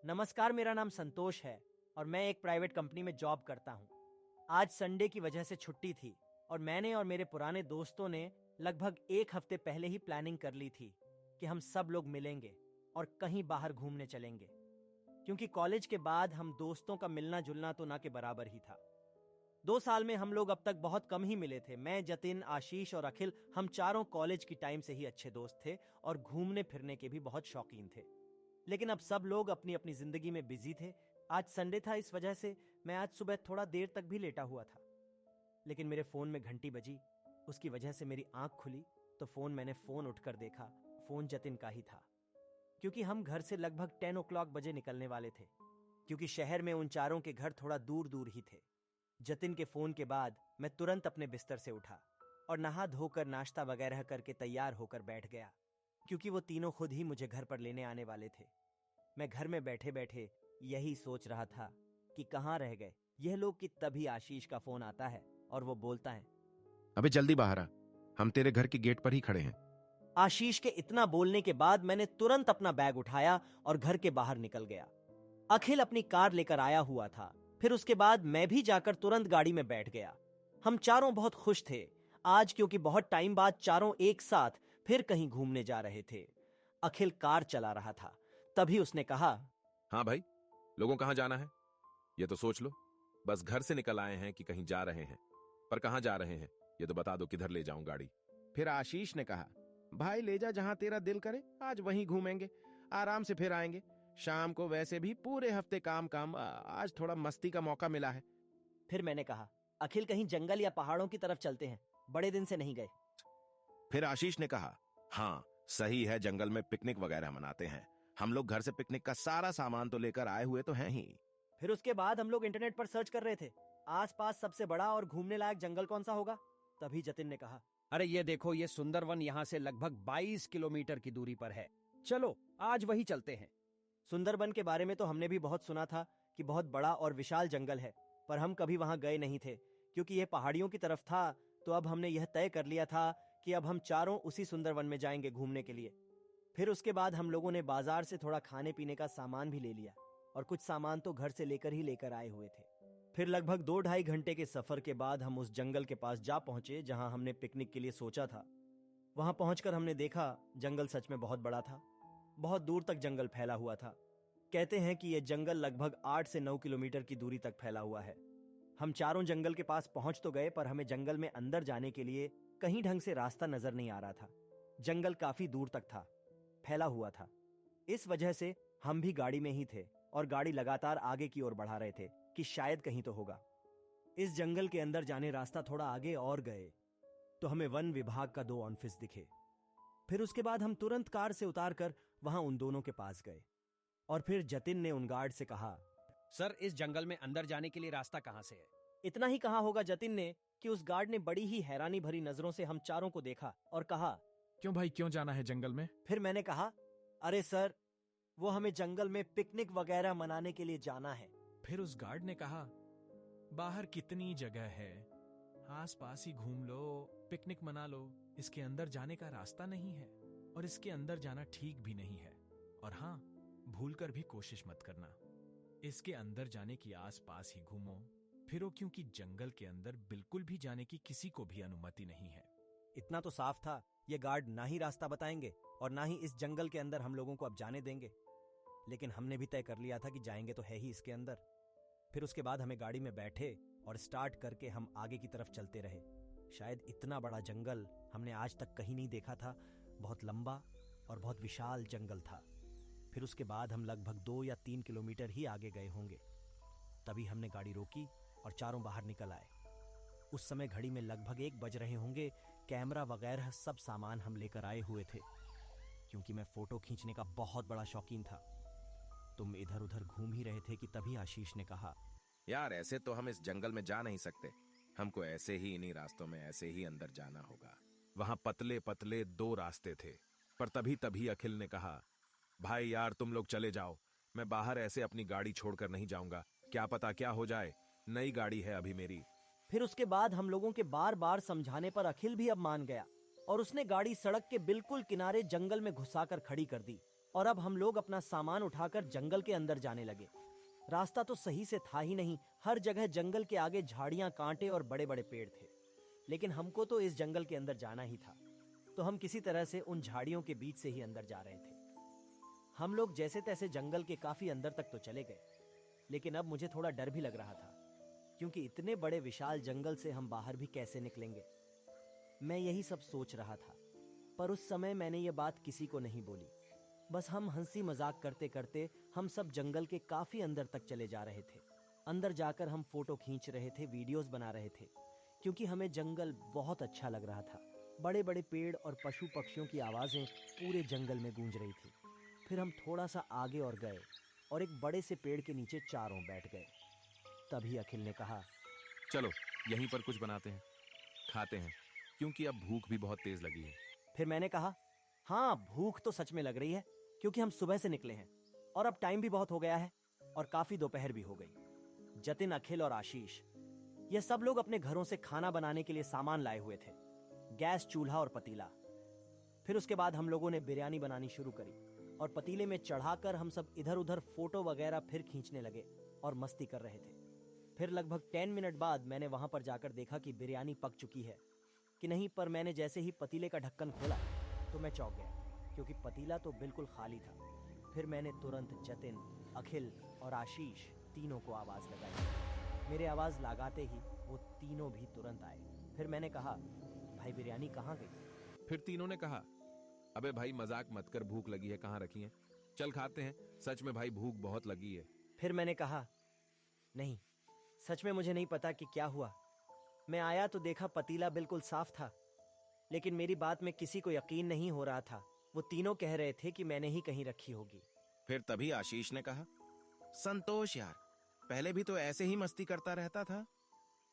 नमस्कार, मेरा नाम संतोष है और मैं एक प्राइवेट कंपनी में जॉब करता हूँ। आज संडे की वजह से छुट्टी थी और मैंने और मेरे पुराने दोस्तों ने लगभग एक हफ्ते पहले ही प्लानिंग कर ली थी कि हम सब लोग मिलेंगे और कहीं बाहर घूमने चलेंगे, क्योंकि कॉलेज के बाद हम दोस्तों का मिलना जुलना तो ना के बराबर ही था। 2 साल में हम लोग अब तक बहुत कम ही मिले थे। मैं, जतिन, आशीष और अखिल, हम चारों कॉलेज की टाइम से ही अच्छे दोस्त थे और घूमने फिरने के भी बहुत शौकीन थे। लेकिन अब सब लोग अपनी अपनी जिंदगी में बिजी थे। आज संडे था, इस वजह से मैं आज सुबह थोड़ा देर तक भी लेटा हुआ था। लेकिन मेरे फोन में घंटी बजी, उसकी वजह से मेरी आंख खुली तो मैंने फोन उठकर देखा। फोन जतिन का ही था, क्योंकि हम घर से लगभग 10 o'clock बजे निकलने वाले थे, क्योंकि शहर में उन चारों के घर थोड़ा दूर दूर ही थे। जतिन के फोन के बाद मैं तुरंत अपने बिस्तर से उठा और नहा धोकर नाश्ता वगैरह करके तैयार होकर बैठ गया, क्योंकि वो तीनों खुद ही मुझे घर पर लेने आने वाले थे। मैं घर में बैठे बैठे यही सोच रहा था कि कहाँ रह गए यह लोग, कि तभी आशीष का फोन आता है और वो बोलता है, अबे जल्दी बाहर आ, हम तेरे घर के गेट पर ही खड़े हैं। आशीष के इतना बोलने के बाद मैंने तुरंत अपना बैग उठाया और घर के बाहर निकल गया। अखिल अपनी कार लेकर आया हुआ था। फिर उसके बाद मैं भी जाकर तुरंत गाड़ी में बैठ गया। हम चारों बहुत खुश थे आज, क्योंकि बहुत टाइम बाद चारों एक साथ फिर कहीं घूमने जा रहे थे। अखिल कार चला रहा था, तभी उसने कहा, हाँ भाई, लोगों कहाँ जाना है ये तो सोच लो। बस घर से निकल आए हैं कि कहीं जा रहे हैं, पर कहाँ जा रहे हैं ये तो बता दो, किधर ले जाऊं गाड़ी। फिर आशीष ने कहा, भाई ले जा जहां तेरा दिल करे, आज वहीं घूमेंगे, आराम से फिर आएंगे। शाम को वैसे भी पूरे हफ्ते काम काम, आज थोड़ा मस्ती का मौका मिला है। फिर मैंने कहा, अखिल कहीं जंगल या पहाड़ों की तरफ चलते हैं, बड़े दिन से नहीं गए। फिर आशीष ने कहा, हाँ सही है, जंगल में पिकनिक वगैरह मनाते हैं। हम लोग घर से पिकनिक का सारा सामान तो लेकर आए हुए तो हैं ही। फिर उसके बाद हम लोग इंटरनेट पर सर्च कर रहे थे, आसपास सबसे बड़ा और घूमने लायक जंगल कौन सा होगा। तभी जतिन ने कहा, अरे ये देखो, ये सुंदरवन यहाँ से लगभग 22 किलोमीटर की दूरी पर है। चलो आज वही चलते हैं। सुंदरबन के बारे में तो हमने भी बहुत सुना था कि बहुत बड़ा और विशाल जंगल है, पर हम कभी वहां गए नहीं थे, क्योंकि यह पहाड़ियों की तरफ था। तो अब हमने यह तय कर लिया था कि अब हम चारों उसी सुंदरवन में जाएंगे घूमने के लिए। फिर उसके बाद हम लोगों ने बाजार से थोड़ा खाने पीने का सामान भी ले लिया और कुछ सामान तो घर से लेकर आए हुए थे। फिर लगभग 2-2.5 घंटे के सफर के बाद हम उस जंगल के पास जा पहुंचे जहां हमने पिकनिक के लिए सोचा था। वहां पहुंचकर हमने देखा जंगल सच में बहुत बड़ा था। बहुत दूर तक जंगल फैला हुआ था। कहते हैं कि यह जंगल लगभग 8 से 9 किलोमीटर की दूरी तक फैला हुआ है। हम चारों जंगल के पास पहुंच तो गए, पर हमें जंगल में अंदर जाने के लिए कहीं ढंग से रास्ता नजर नहीं आ रहा था। जंगल काफी दूर तक था, फैला हुआ था। इस वजह से हम भी गाड़ी में ही थे और गाड़ी लगातार आगे की ओर बढ़ा रहे थे कि शायद कहीं तो होगा। इस जंगल के अंदर जाने रास्ता थोड़ा आगे और गए तो हमें वन विभाग का 2 ऑफिस दिखे। फिर उसके बाद हम तुरंत कार से उतारकर वहां उन दोनों के पास गए और फिर जतिन ने उन गार्ड से कहा, सर इस जंगल में अंदर जाने के लिए रास्ता कहाँ से है? इतना ही कहा होगा जतिन ने कि उस गार्ड ने बड़ी ही हैरानी भरी नजरों से हम चारों को देखा और कहा, क्यों भाई, क्यों जाना है जंगल में? फिर मैंने कहा, अरे सर, वो हमें जंगल में पिकनिक वगैरह मनाने के लिए जाना है। फिर उस गार्ड ने कहा, बाहर कितनी जगह है, आस पास ही घूम लो, पिकनिक मना लो। इसके अंदर जाने का रास्ता नहीं है और इसके अंदर जाना ठीक भी नहीं है। और हाँ, भूलकर भी कोशिश मत करना, इसके अंदर जाने की आस पास ही घूमो फिरो, क्योंकि जंगल के अंदर बिल्कुल भी जाने की किसी को भी अनुमति नहीं है। इतना तो साफ था, ये गार्ड ना ही रास्ता बताएंगे और ना ही इस जंगल के अंदर हम लोगों को अब जाने देंगे। लेकिन हमने भी तय कर लिया था कि जाएंगे तो है ही इसके अंदर। फिर उसके बाद हमें गाड़ी में बैठे और स्टार्ट करके हम आगे की तरफ चलते रहे। शायद इतना बड़ा जंगल हमने आज तक कहीं नहीं देखा था। बहुत लंबा और बहुत विशाल जंगल था। फिर उसके बाद हम लगभग 2 या 3 किलोमीटर ही आगे गए होंगे, तभी हमने गाड़ी रोकी और चारों बाहर निकल आए। उस समय घड़ी में लगभग 1 बज रहे होंगे। कैमरा वगैरह सब सामान हम लेकर आए हुए थे, क्योंकि मैं फोटो खींचने का बहुत बड़ा शौकीन था। तुम इधर उधर घूम ही रहे थे कि तभी आशीष ने कहा, यार ऐसे तो हम इस जंगल में जा नहीं सकते, हमको ऐसे ही इन्हीं रास्तों में ऐसे ही अंदर जाना होगा। वहां पतले पतले 2 रास्ते थे, पर तभी अखिल ने कहा, भाई यार तुम लोग चले जाओ, मैं बाहर ऐसे अपनी गाड़ी छोड़कर नहीं जाऊंगा, क्या पता क्या हो जाए, नई गाड़ी है अभी मेरी। फिर उसके बाद हम लोगों के बार बार समझाने पर अखिल भी अब मान गया और उसने गाड़ी सड़क के बिल्कुल किनारे जंगल में घुसाकर खड़ी कर दी। और अब हम लोग अपना सामान उठाकर जंगल के अंदर जाने लगे। रास्ता तो सही से था ही नहीं, हर जगह जंगल के आगे झाड़ियां, कांटे और बड़े बड़े पेड़ थे। लेकिन हमको तो इस जंगल के अंदर जाना ही था, तो हम किसी तरह से उन झाड़ियों के बीच से ही अंदर जा रहे थे। हम लोग जैसे तैसे जंगल के काफी अंदर तक तो चले गए, लेकिन अब मुझे थोड़ा डर भी लग रहा था, क्योंकि इतने बड़े विशाल जंगल से हम बाहर भी कैसे निकलेंगे। मैं यही सब सोच रहा था, पर उस समय मैंने ये बात किसी को नहीं बोली। बस हम हंसी मजाक करते करते हम सब जंगल के काफी अंदर तक चले जा रहे थे। अंदर जाकर हम फोटो खींच रहे थे, वीडियोस बना रहे थे, क्योंकि हमें जंगल बहुत अच्छा लग रहा था। बड़े बड़े पेड़ और पशु पक्षियों की आवाजें पूरे जंगल में गूंज रही थी। फिर हम थोड़ा सा आगे और गए और एक बड़े से पेड़ के नीचे चारों बैठ गए। तभी अखिल ने कहा, चलो यहीं पर कुछ बनाते हैं, खाते हैं, क्योंकि अब भूख भी बहुत तेज लगी है। फिर मैंने कहा, हाँ भूख तो सच में लग रही है, क्योंकि हम सुबह से निकले हैं और अब टाइम भी बहुत हो गया है और काफी दोपहर भी हो गई। जतिन, अखिल और आशीष, ये सब लोग अपने घरों से खाना बनाने के लिए सामान लाए हुए थे, गैस, चूल्हा और पतीला। फिर उसके बाद हम लोगों ने बिरयानी बनानी शुरू करी और पतीले में चढ़ाकर हम सब इधर उधर फोटो वगैरह फिर खींचने लगे और मस्ती कर रहे थे। फिर लगभग 10 मिनट बाद मैंने वहां पर जाकर देखा कि बिरयानी पक चुकी है कि नहीं, पर मैंने जैसे ही पतीले का ढक्कन खोला तो मैं चौंक गया, क्योंकि पतीला तो बिल्कुल खाली था। फिर मैंने तुरंत जतिन, अखिल और आशीष तीनों को आवाज लगाई। मेरे आवाज लगाते ही वो तीनों भी तुरंत आए। फिर मैंने कहा, भाई बिरयानी कहाँ गई? फिर तीनों ने कहा, अबे भाई मजाक मत कर, भूख लगी है, कहाँ रखी है, चल खाते हैं, सच में भाई भूख बहुत लगी है। फिर मैंने कहा, नहीं, सच में मुझे नहीं पता कि क्या हुआ। मैं आया तो देखा पतीला बिल्कुल साफ था, लेकिन मेरी बात में किसी को यकीन नहीं हो रहा था। वो तीनों कह रहे थे कि मैंने ही कहीं रखी होगी। फिर तभी आशीष ने कहा, संतोष यार, पहले भी तो ऐसे ही मस्ती करता रहता था,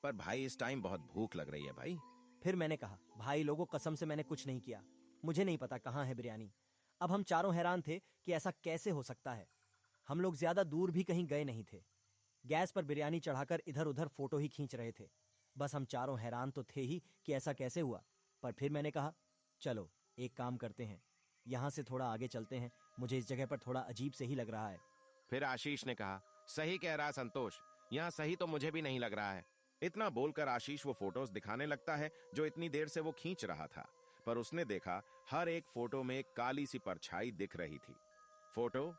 पर भाई इस टाइम बहुत भूख लग रही है भाई। फिर मैंने कहा, भाई लोगों, कसम से मैंने कुछ नहीं किया, मुझे नहीं पता कहाँ है बिरयानी। अब हम चारों हैरान थे कि ऐसा कैसे हो सकता है। हम लोग ज्यादा दूर भी कहीं गए नहीं थे, गैस पर बिरयानी चढ़ाकर इधर उधर फोटो ही खींच रहे थे। बस हम चारों हैरान तो थे ही कि ऐसा कैसे हुआ। पर फिर मैंने कहा, चलो एक काम करते हैं, यहाँ से थोड़ा आगे चलते हैं, मुझे इस जगह पर थोड़ा अजीब से ही लग रहा है। फिर आशीष ने कहा, सही कह रहा संतोष, यहाँ सही तो मुझे भी नहीं लग रहा है। इतना बोलकर आशीष वो फोटोज दिखाने लगता है जो इतनी देर से वो खींच रहा था, पर उसने देखा हर एक फोटो में एक काली सी परछाई दिख रही थी। फोटो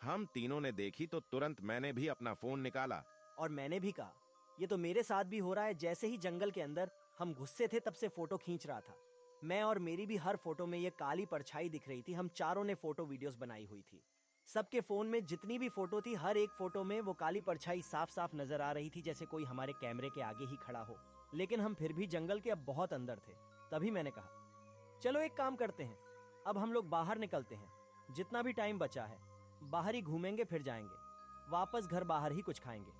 हम तीनों ने देखी तो तुरंत मैंने भी अपना फोन निकाला और मैंने भी कहा, ये तो मेरे साथ भी हो रहा है। जैसे ही जंगल के अंदर हम गुस्से थे तब से फोटो खींच रहा था मैं, और मेरी भी हर फोटो में ये काली परछाई दिख रही थी। हम चारों ने फोटो वीडियोस बनाई हुई थी। सबके फोन में जितनी भी फोटो थी, हर एक फोटो में वो काली परछाई साफ साफ नजर आ रही थी, जैसे कोई हमारे कैमरे के आगे ही खड़ा हो। लेकिन हम फिर भी जंगल के अब बहुत अंदर थे। तभी मैंने कहा, चलो एक काम करते हैं, अब हम लोग बाहर निकलते हैं। जितना भी टाइम बचा है बाहर ही घूमेंगे, फिर जाएंगे वापस घर, बाहर ही कुछ खाएंगे।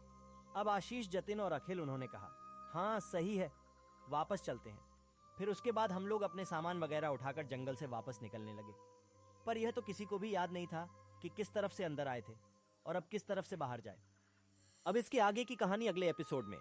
अब आशीष, जतिन और अखिल, उन्होंने कहा, हाँ सही है, वापस चलते हैं। फिर उसके बाद हम लोग अपने सामान वगैरह उठाकर जंगल से वापस निकलने लगे। पर यह तो किसी को भी याद नहीं था कि किस तरफ से अंदर आए थे और अब किस तरफ से बाहर जाए। अब इसके आगे की कहानी अगले एपिसोड में।